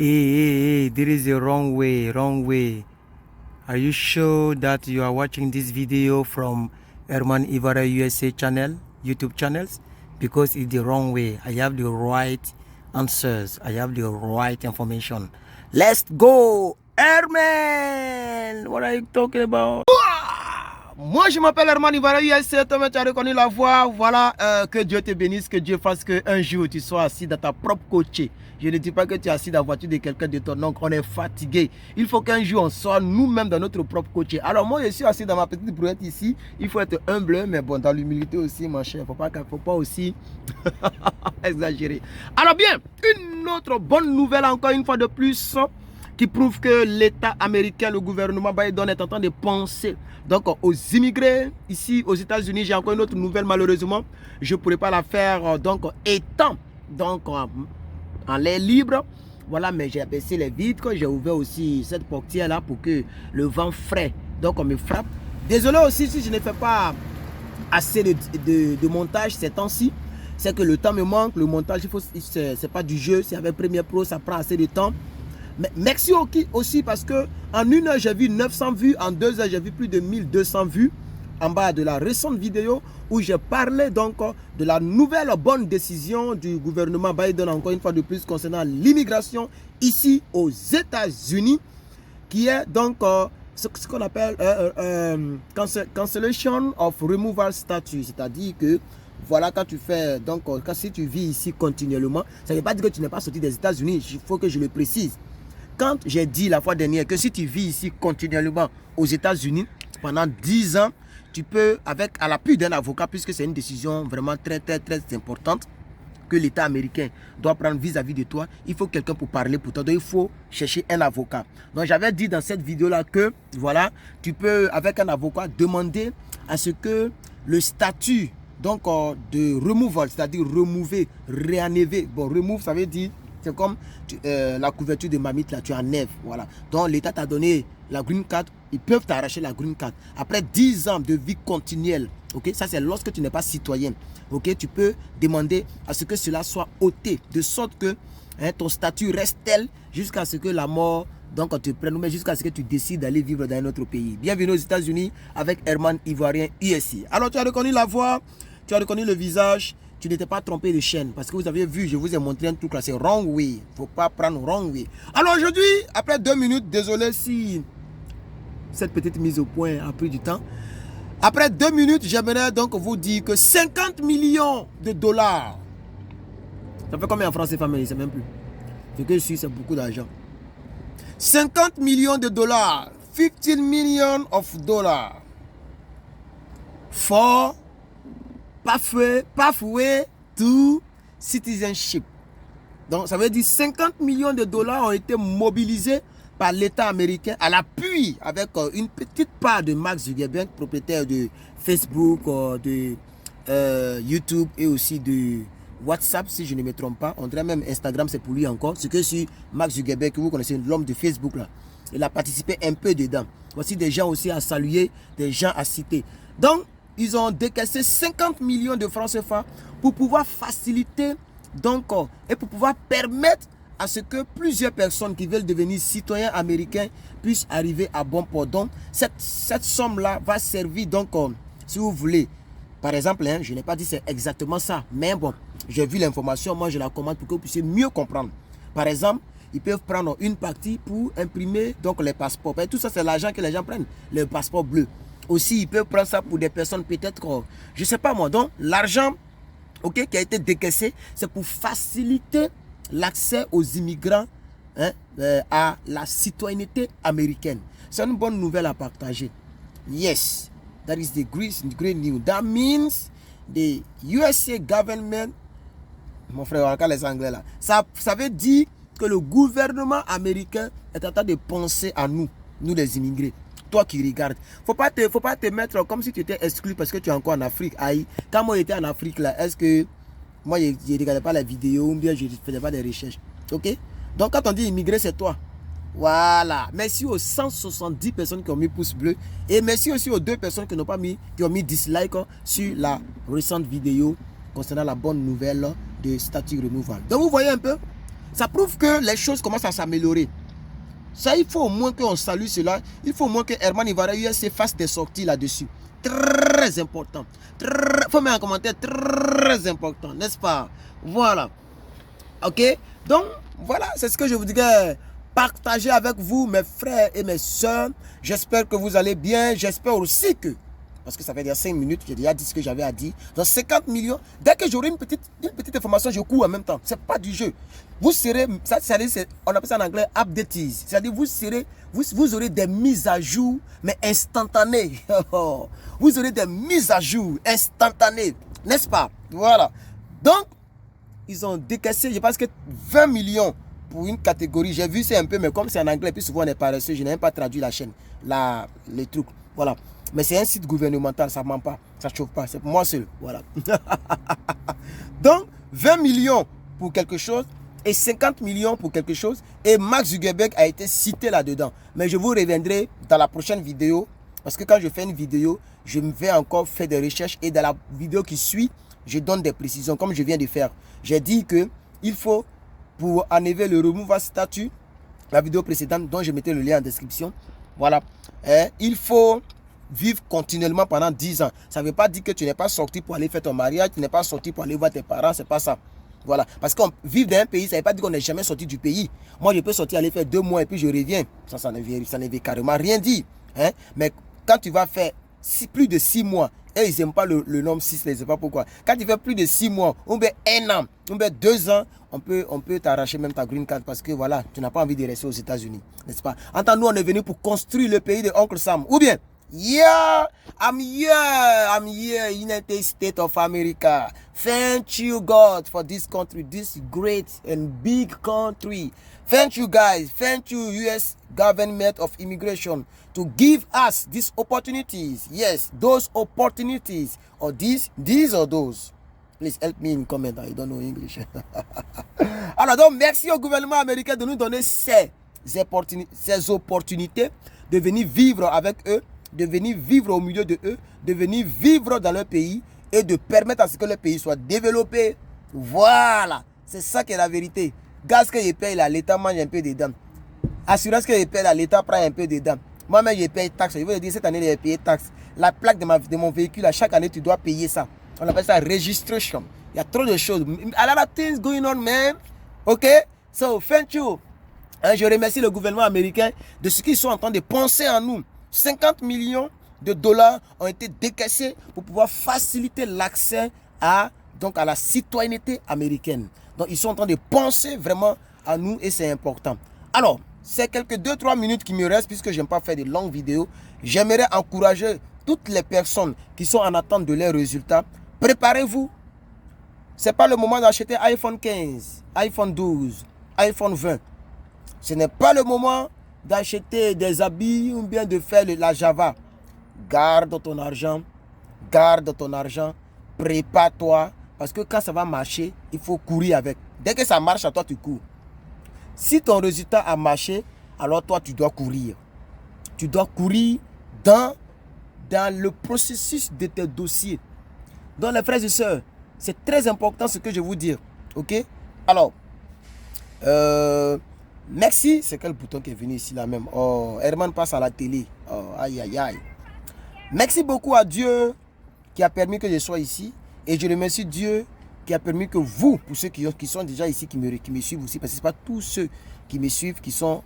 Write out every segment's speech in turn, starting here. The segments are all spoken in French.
Hey, there is a wrong way. Are you sure that you are watching this video from Herman Ivara USA channel, YouTube channels? Because it's the wrong way. I have the right answers. I have the right information. Let's go, Herman! What are you talking about? Moi je m'appelle Herman Ivara USA, tu as reconnu la voix, voilà, que Dieu te bénisse, que Dieu fasse qu'un jour tu sois assis dans ta propre coachée. Je ne dis pas que tu es assis dans la voiture de quelqu'un de ton oncle, on est fatigué. Il faut qu'un jour on soit nous-mêmes dans notre propre coachée. Alors moi je suis assis dans ma petite brouette ici, il faut être humble, mais bon, dans l'humilité aussi mon cher, faut pas aussi exagérer. Alors bien, une autre bonne nouvelle encore une fois de plus, qui prouve que l'État américain, le gouvernement Biden est en train de penser donc aux immigrés ici aux États-Unis. J'ai encore une autre nouvelle, malheureusement je ne pourrais pas la faire donc étant donc en l'air libre. Voilà, mais j'ai abaissé les vitres, j'ai ouvert aussi cette portière là pour que le vent frais donc on me frappe. Désolé aussi si je ne fais pas assez de montage ces temps-ci. C'est que le temps me manque, le montage, c'est pas du jeu, c'est avec Premiere Pro, ça prend assez de temps. Mais merci aussi parce que en une heure j'ai vu 900 vues, en 2 heures j'ai vu plus de 1200 vues en bas de la récente vidéo où je parlais donc de la nouvelle bonne décision du gouvernement Biden, encore une fois de plus, concernant l'immigration ici aux États-Unis, qui est donc ce qu'on appelle cancellation of removal status, c'est-à-dire que voilà, quand tu fais donc si tu vis ici continuellement, ça ne veut pas dire que tu n'es pas sorti des États-Unis. Il faut que je le précise. Quand j'ai dit la fois dernière que si tu vis ici continuellement aux États-Unis pendant 10 ans, tu peux, avec à l'appui d'un avocat, puisque c'est une décision vraiment très importante que l'État américain doit prendre vis-à-vis de toi, il faut quelqu'un pour parler pour toi. Donc il faut chercher un avocat. Donc j'avais dit dans cette vidéo-là que voilà, tu peux avec un avocat demander à ce que le statut donc de removal, c'est-à-dire remover, réenlever. Bon, remove, ça veut dire, c'est comme la couverture de mamite, là, tu enlèves. Voilà. Donc, l'État t'a donné la green card. Ils peuvent t'arracher la green card. Après 10 ans de vie continuelle, ok, ça c'est lorsque tu n'es pas citoyen. Ok, tu peux demander à ce que cela soit ôté, de sorte que ton statut reste tel jusqu'à ce que la mort donc te prenne, mais jusqu'à ce que tu décides d'aller vivre dans un autre pays. Bienvenue aux États-Unis avec Herman Ivoirien USI. Alors, tu as reconnu la voix, tu as reconnu le visage. Tu n'étais pas trompé de chaîne parce que vous avez vu, je vous ai montré un truc là, c'est wrong way. Il ne faut pas prendre wrong way. Alors aujourd'hui, après 2 minutes, désolé si cette petite mise au point a pris du temps. Après 2 minutes, j'aimerais donc vous dire que 50 millions de dollars. Ça fait combien en France, famille? Je ne sais même plus. Ce que je suis, c'est beaucoup d'argent. 50 millions de dollars. 15 millions of dollars. For pathway to citizenship. Donc ça veut dire 50 millions de dollars ont été mobilisés par l'État américain à l'appui avec une petite part de Mark Zuckerberg, propriétaire de Facebook, de YouTube et aussi de WhatsApp, si je ne me trompe pas. On dirait même Instagram, c'est pour lui encore. Ce que sur Mark Zuckerberg, que vous connaissez, l'homme de Facebook là, il a participé un peu dedans. Voici des gens aussi à saluer, des gens à citer. Donc ils ont décaissé 50 millions de francs CFA pour pouvoir faciliter donc, et pour pouvoir permettre à ce que plusieurs personnes qui veulent devenir citoyens américains puissent arriver à bon port. Donc, cette somme-là va servir, donc, si vous voulez, par exemple, hein, je n'ai pas dit c'est exactement ça, mais bon, j'ai vu l'information, moi je la commande pour que vous puissiez mieux comprendre. Par exemple, ils peuvent prendre une partie pour imprimer donc les passeports. Et tout ça, c'est l'argent que les gens prennent, les passeports bleus. Aussi, ils peuvent prendre ça pour des personnes peut-être, je ne sais pas moi. Donc, l'argent qui a été décaissé, c'est pour faciliter l'accès aux immigrants à la citoyenneté américaine. C'est une bonne nouvelle à partager. Yes, that is the great news. That means the USA government, mon frère, encore les Anglais là, ça veut dire que le gouvernement américain est en train de penser à nous les immigrés. Toi qui regardes, faut pas te mettre comme si tu étais exclu parce que tu es encore en Afrique. Aïe, quand moi j'étais en Afrique là, est-ce que moi je ne regardais pas la vidéo ou bien je ne faisais pas des recherches? Ok? Donc quand on dit immigré, c'est toi. Voilà. Merci aux 170 personnes qui ont mis pouce bleu et merci aussi aux 2 personnes qui n'ont pas mis, qui ont mis dislike sur la récente vidéo concernant la bonne nouvelle de statut removal. Donc vous voyez un peu, Ça prouve que les choses commencent à s'améliorer. Ça, il faut au moins qu'on salue cela. Il faut au moins que Herman Ivara USC fasse des sorties là-dessus. Très important. Faut mettre un commentaire très important, n'est-ce pas? Voilà. Ok? Donc, voilà, c'est ce que je voudrais partager avec vous, mes frères et mes soeurs. J'espère que vous allez bien. J'espère aussi que, parce que ça fait déjà 5 minutes, j'ai déjà dit ce que j'avais à dire. Dans 50 millions, dès que j'aurai une petite information, je cours en même temps. Ce n'est pas du jeu. Vous serez, on appelle ça en anglais updates. C'est-à-dire vous aurez des mises à jour, mais instantanées. Vous aurez des mises à jour instantanées, n'est-ce pas? Voilà. Donc, ils ont décaissé, je pense que 20 millions pour une catégorie. J'ai vu, c'est un peu, mais comme c'est en anglais, puis souvent on est paresseux, je n'ai même pas traduit la chaîne, les trucs. Voilà. Mais c'est un site gouvernemental, ça ne ment pas, ça ne chauffe pas, c'est pour moi seul. Voilà. Donc, 20 millions pour quelque chose et 50 millions pour quelque chose. Et Mark Zuckerberg a été cité là-dedans. Mais je vous reviendrai dans la prochaine vidéo. Parce que quand je fais une vidéo, je vais encore faire des recherches. Et dans la vidéo qui suit, je donne des précisions comme je viens de faire. J'ai dit qu'il faut, pour enlever le removal statut, la vidéo précédente dont je mettais le lien en description, voilà, il faut vivre continuellement pendant 10 ans. Ça ne veut pas dire que tu n'es pas sorti pour aller faire ton mariage, tu n'es pas sorti pour aller voir tes parents, c'est pas ça. Voilà, parce qu'on vit dans un pays, ça ne veut pas dire qu'on n'est jamais sorti du pays. Moi, je peux sortir, aller faire 2 mois et puis je reviens. Ça ne veut carrément rien dire. Hein? Mais quand tu vas faire plus de 6 mois, et ils n'aiment pas le nombre 6, je ne sais pas pourquoi. Quand tu fais plus de 6 mois, ou bien 1 an, ou bien 2 ans, on peut t'arracher même ta green card parce que voilà, tu n'as pas envie de rester aux États-Unis, n'est-ce pas? En tant que nous, on est venu pour construire le pays de Oncle Sam. Ou bien, yeah, I'm here, United States of America. Thank you, God, for this country, this great and big country. Thank you, guys. Thank you, U.S. government of immigration, to give us these opportunities. Yes, those opportunities, or these or those. Please help me in comment. I don't know English. Alors donc, merci au gouvernement américain de nous donner ces opportunités de venir vivre avec eux, de venir vivre au milieu de eux, de venir vivre dans leur pays et de permettre à ce que le pays soit développé. Voilà, c'est ça qui est la vérité. Gaz que je paye là, l'État mange un peu dedans. Assurance que je paye là, l'État prend un peu dedans. Moi-même, je paye taxe. Je veux dire, cette année, j'ai payé taxe. La plaque de mon véhicule, à chaque année, tu dois payer ça. On appelle ça registration. Il y a trop de choses. A lot of things going on, man. OK? So, thank you. Je remercie le gouvernement américain de ce qu'ils sont en train de penser en nous. 50 millions de dollars ont été décaissés pour pouvoir faciliter l'accès à la citoyenneté américaine. Donc, ils sont en train de penser vraiment à nous et c'est important. Alors, c'est quelques 2-3 minutes qui me restent puisque je n'aime pas faire de longues vidéos. J'aimerais encourager toutes les personnes qui sont en attente de leurs résultats. Préparez-vous. Ce n'est pas le moment d'acheter iPhone 15, iPhone 12, iPhone 20. Ce n'est pas le moment d'acheter des habits ou bien de faire la Java. Garde ton argent. Garde ton argent. Prépare-toi. Parce que quand ça va marcher, il faut courir avec. Dès que ça marche, à toi, tu cours. Si ton résultat a marché, alors toi, tu dois courir. Tu dois courir dans le processus de tes dossiers. Donc, les frères et sœurs, c'est très important ce que je vais vous dire. OK? Alors, merci. C'est quel bouton qui est venu ici là même? Oh, Herman passe à la télé. Oh, aïe, aïe, aïe. Merci beaucoup à Dieu qui a permis que je sois ici. Et je remercie Dieu qui a permis que vous, pour ceux qui sont déjà ici, qui me suivent aussi, parce que ce n'est pas tous ceux qui me suivent qui sont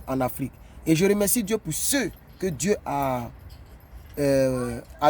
en Afrique. Et je remercie Dieu pour ceux que Dieu a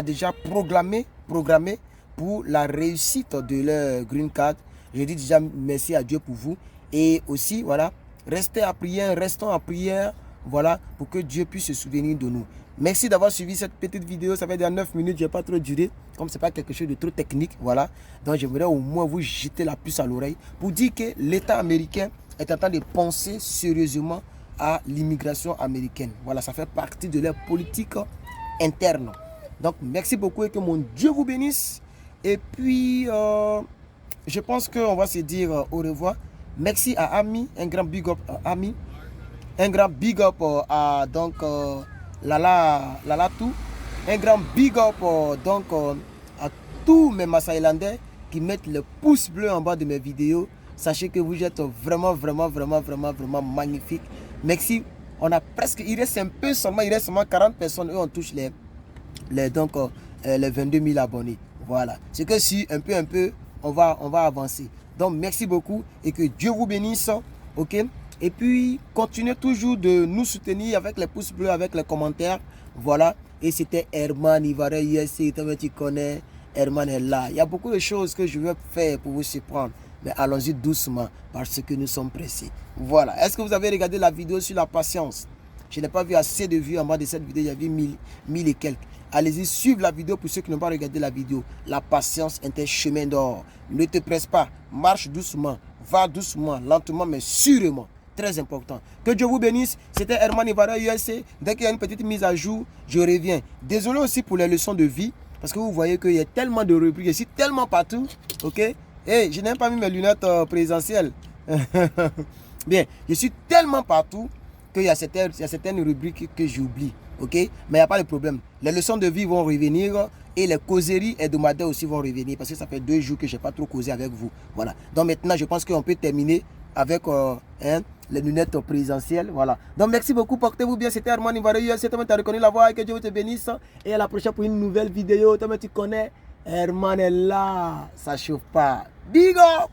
déjà programmé pour la réussite de leur green card. Je dis déjà merci à Dieu pour vous. Et aussi, voilà, restons en prière, voilà, pour que Dieu puisse se souvenir de nous. Merci d'avoir suivi cette petite vidéo. Ça fait déjà 9 minutes, je n'ai pas trop duré. Comme ce n'est pas quelque chose de trop technique, voilà. Donc, j'aimerais au moins vous jeter la puce à l'oreille pour dire que l'État américain est en train de penser sérieusement à l'immigration américaine. Voilà, ça fait partie de leur politique interne. Donc, merci beaucoup et que mon Dieu vous bénisse. Et puis, je pense qu'on va se dire au revoir. Merci à Ami, un grand big up à Ami. Un grand big up à Lala tout. Un grand big up à tous mes Massaïlandais qui mettent le pouce bleu en bas de mes vidéos. Sachez que vous êtes vraiment magnifique. Merci. On a presque, il reste seulement 40 personnes. Eux, on touche les 22 000 abonnés. Voilà. C'est que si un peu, on va avancer. Donc, merci beaucoup et que Dieu vous bénisse. Ok? Et puis, continuez toujours de nous soutenir avec les pouces bleus, avec les commentaires. Voilà. Et c'était Herman Ivoirien USA. Tu connais, Herman est là. Il y a beaucoup de choses que je veux faire pour vous surprendre. Mais allons-y doucement parce que nous sommes pressés. Voilà. Est-ce que vous avez regardé la vidéo sur la patience? Je n'ai pas vu assez de vues en bas de cette vidéo. Il y avait 1000 et quelques. Allez-y, suivez la vidéo pour ceux qui n'ont pas regardé la vidéo. La patience est un chemin d'or. Ne te presse pas. Marche doucement. Va doucement, lentement, mais sûrement. Très important. Que Dieu vous bénisse. C'était Herman Ivoirien USA. Dès qu'il y a une petite mise à jour, je reviens. Désolé aussi pour les leçons de vie. Parce que vous voyez qu'il y a tellement de rubriques. Je suis tellement partout. Ok? Hey, je n'ai pas mis mes lunettes présentielles. Bien, je suis tellement partout qu'il y a certaines rubriques que j'oublie. Ok? Mais il n'y a pas de problème. Les leçons de vie vont revenir et les causeries hebdomadaires aussi vont revenir parce que ça fait 2 jours que je n'ai pas trop causé avec vous. Voilà. Donc maintenant, je pense qu'on peut terminer avec les lunettes présentielles. Voilà. Donc merci beaucoup. Portez-vous bien. C'était Herman Ivoirien. Tu as reconnu la voix et que Dieu te bénisse. Et à la prochaine pour une nouvelle vidéo. Tu connais. Herman est là. Ça chauffe pas. Big up!